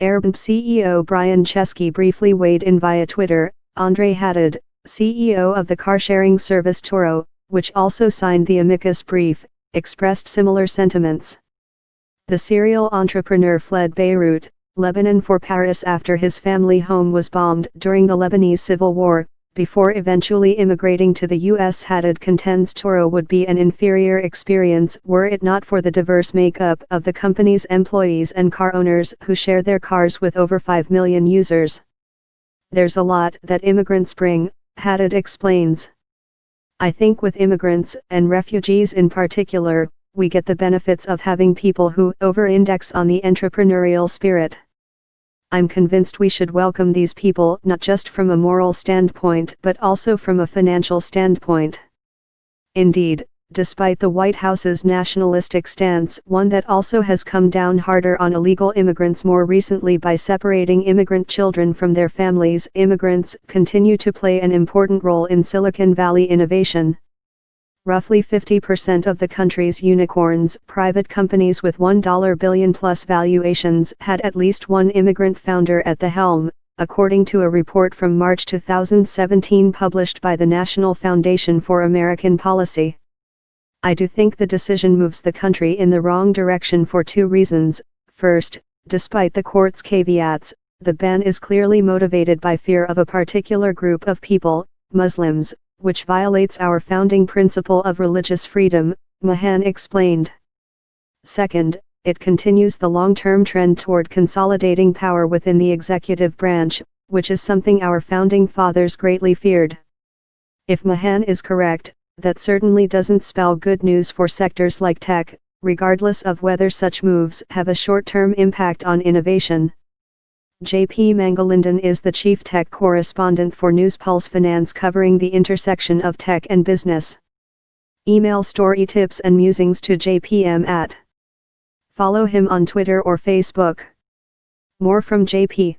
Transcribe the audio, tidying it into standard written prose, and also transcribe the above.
Airbnb CEO Brian Chesky briefly weighed in via Twitter. Andre Haddad, CEO of the car-sharing service Turo, which also signed the amicus brief, expressed similar sentiments. The serial entrepreneur fled Beirut, Lebanon for Paris after his family home was bombed during the Lebanese civil war, before eventually immigrating to the U.S. Haddad contends Turo would be an inferior experience were it not for the diverse makeup of the company's employees and car owners who share their cars with over 5 million users. There's a lot that immigrants bring, Haddad explains. I think with immigrants, and refugees in particular, we get the benefits of having people who over-index on the entrepreneurial spirit. I'm convinced we should welcome these people not just from a moral standpoint but also from a financial standpoint. Indeed, despite the White House's nationalistic stance, one that also has come down harder on illegal immigrants more recently by separating immigrant children from their families, immigrants continue to play an important role in Silicon Valley innovation. Roughly 50% of the country's unicorns, private companies with $1 billion plus valuations, had at least one immigrant founder at the helm, according to a report from March 2017 published by the National Foundation for American Policy. I do think the decision moves the country in the wrong direction for two reasons. First, despite the court's caveats, the ban is clearly motivated by fear of a particular group of people, Muslims, which violates our founding principle of religious freedom, Mahan explained. Second, it continues the long-term trend toward consolidating power within the executive branch, which is something our founding fathers greatly feared. If Mahan is correct, that certainly doesn't spell good news for sectors like tech, regardless of whether such moves have a short-term impact on innovation. JP Mangalindan is the chief tech correspondent for Newspulse Finance, covering the intersection of tech and business. Email story tips and musings to JPM at. Follow him on Twitter or Facebook. More from JP.